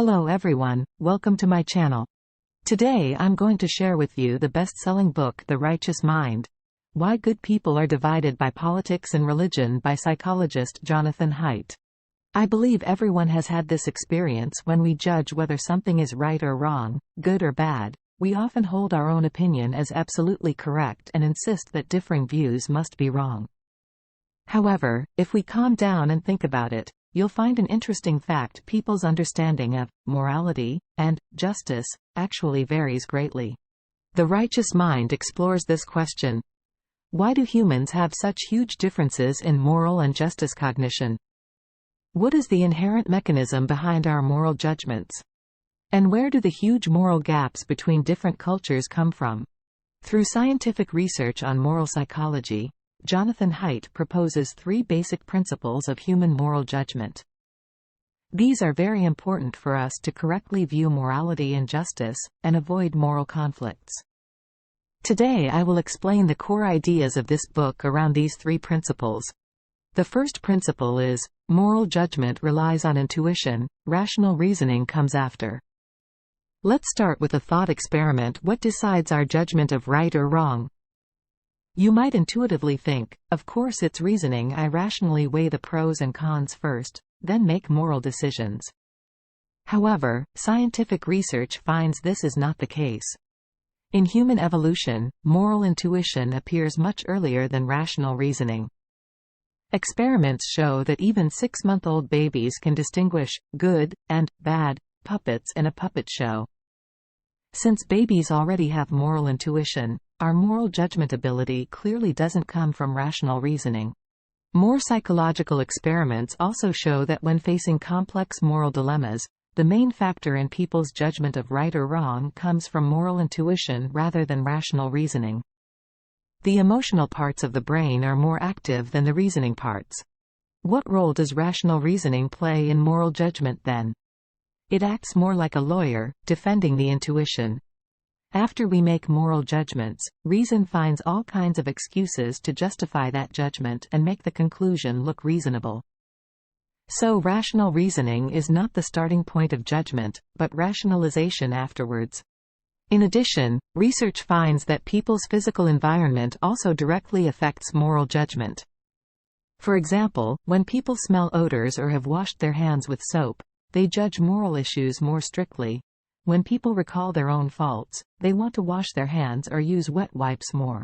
Hello everyone, welcome to my channel. Today I'm going to share with you the best-selling book The Righteous Mind. Why Good People Are Divided by Politics and Religion by psychologist Jonathan Haidt. I believe everyone has had this experience. When we judge whether something is right or wrong, good or bad, we often hold our own opinion as absolutely correct and insist that differing views must be wrong. However, if we calm down and think about it, you'll find an interesting fact: people's understanding of morality and justice actually varies greatly. The Righteous Mind explores this question. Why do humans have such huge differences in moral and justice cognition? What is the inherent mechanism behind our moral judgments? And where do the huge moral gaps between different cultures come from? Through scientific research on moral psychology, Jonathan Haidt proposes 3 basic principles of human moral judgment. These are very important for us to correctly view morality and justice, and avoid moral conflicts. Today I will explain the core ideas of this book around these 3 principles. The first principle is, moral judgment relies on intuition, rational reasoning comes after. Let's start with a thought experiment. What decides our judgment of right or wrong? You might intuitively think, of course it's reasoning. I rationally weigh the pros and cons first, then make moral decisions. However, scientific research finds this is not the case. In human evolution, moral intuition appears much earlier than rational reasoning. Experiments show that even 6-month-old babies can distinguish good and bad puppets in a puppet show. Since babies already have moral intuition, our moral judgment ability clearly doesn't come from rational reasoning. More psychological experiments also show that when facing complex moral dilemmas, the main factor in people's judgment of right or wrong comes from moral intuition rather than rational reasoning. The emotional parts of the brain are more active than the reasoning parts. What role does rational reasoning play in moral judgment then? It acts more like a lawyer, defending the intuition. After we make moral judgments, reason finds all kinds of excuses to justify that judgment and make the conclusion look reasonable. So rational reasoning is not the starting point of judgment, but rationalization afterwards. In addition, research finds that people's physical environment also directly affects moral judgment. For example, when people smell odors or have washed their hands with soap, they judge moral issues more strictly. When people recall their own faults, they want to wash their hands or use wet wipes more.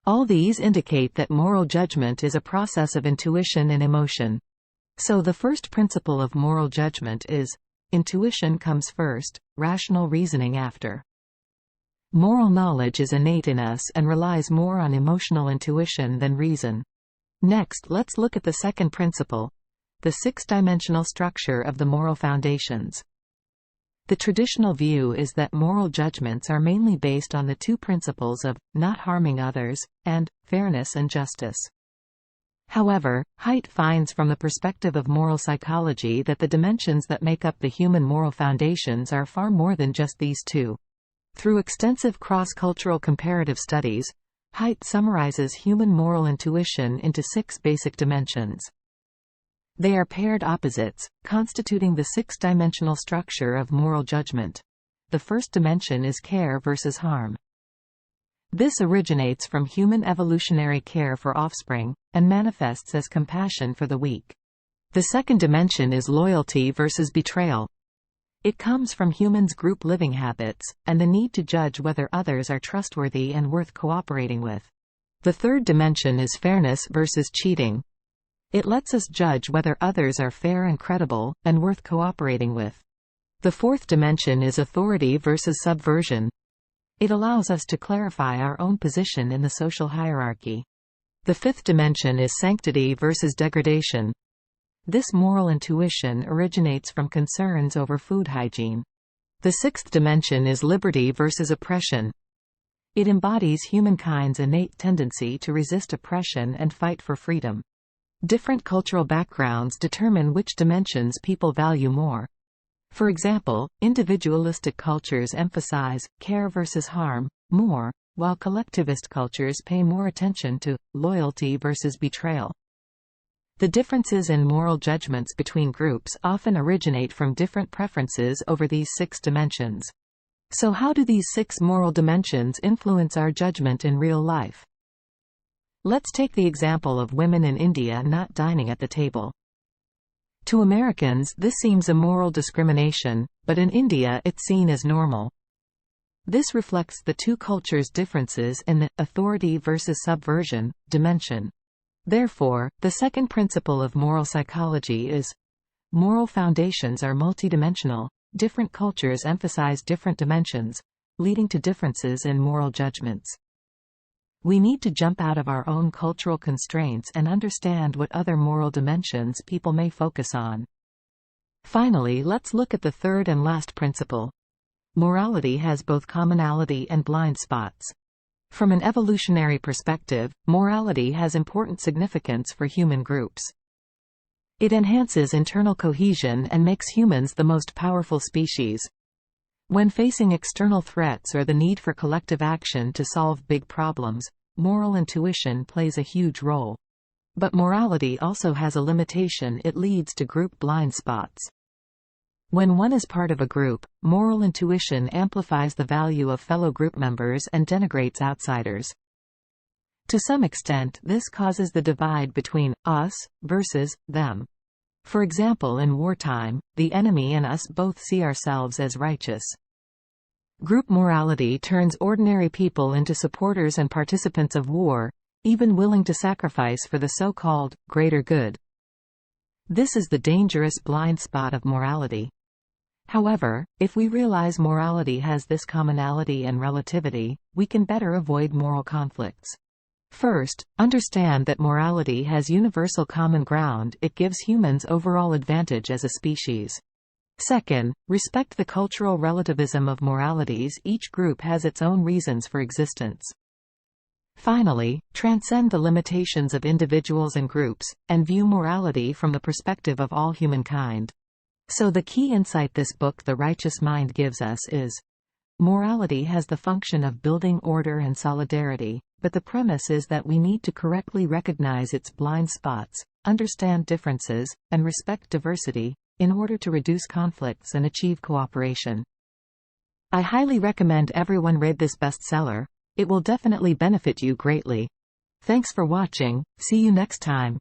All these indicate that moral judgment is a process of intuition and emotion. So the first principle of moral judgment is, intuition comes first, rational reasoning after. Moral knowledge is innate in us and relies more on emotional intuition than reason. Next, let's look at the second principle, the 6-dimensional structure of the moral foundations. The traditional view is that moral judgments are mainly based on the 2 principles of not harming others and fairness and justice. However, Haidt finds from the perspective of moral psychology that the dimensions that make up the human moral foundations are far more than just these 2. Through extensive cross-cultural comparative studies, Haidt summarizes human moral intuition into 6 basic dimensions. They are paired opposites, constituting the 6-dimensional structure of moral judgment. The first dimension is care versus harm. This originates from human evolutionary care for offspring, and manifests as compassion for the weak. The second dimension is loyalty versus betrayal. It comes from humans' group living habits, and the need to judge whether others are trustworthy and worth cooperating with. The third dimension is fairness versus cheating. It lets us judge whether others are fair and credible, and worth cooperating with. The fourth dimension is authority versus subversion. It allows us to clarify our own position in the social hierarchy. The fifth dimension is sanctity versus degradation. This moral intuition originates from concerns over food hygiene. The sixth dimension is liberty versus oppression. It embodies humankind's innate tendency to resist oppression and fight for freedom. Different cultural backgrounds determine which dimensions people value more. For example, individualistic cultures emphasize care versus harm more, while collectivist cultures pay more attention to loyalty versus betrayal. The differences in moral judgments between groups often originate from different preferences over these 6 dimensions. So how do these 6 moral dimensions influence our judgment in real life? Let's take the example of women in India not dining at the table. To Americans, this seems a moral discrimination, but in India it's seen as normal. This reflects the 2 cultures' differences in the authority versus subversion dimension. Therefore, the second principle of moral psychology is moral foundations are multidimensional. Different cultures emphasize different dimensions, leading to differences in moral judgments. We need to jump out of our own cultural constraints and understand what other moral dimensions people may focus on. Finally, let's look at the third and last principle. Morality has both commonality and blind spots. From an evolutionary perspective, morality has important significance for human groups. It enhances internal cohesion and makes humans the most powerful species. When facing external threats or the need for collective action to solve big problems, moral intuition plays a huge role. But morality also has a limitation: it leads to group blind spots. When one is part of a group, moral intuition amplifies the value of fellow group members and denigrates outsiders. To some extent, this causes the divide between us versus them. For example, in wartime, the enemy and us both see ourselves as righteous. Group morality turns ordinary people into supporters and participants of war, even willing to sacrifice for the so-called greater good. This is the dangerous blind spot of morality. However, if we realize morality has this commonality and relativity, we can better avoid moral conflicts. First, understand that morality has universal common ground. It gives humans overall advantage as a species. Second, respect the cultural relativism of moralities. Each group has its own reasons for existence. Finally, transcend the limitations of individuals and groups, and view morality from the perspective of all humankind. So the key insight this book, The Righteous Mind, gives us is: morality has the function of building order and solidarity, but the premise is that we need to correctly recognize its blind spots, understand differences, and respect diversity, in order to reduce conflicts and achieve cooperation. I highly recommend everyone read this bestseller. It will definitely benefit you greatly. Thanks for watching. See you next time.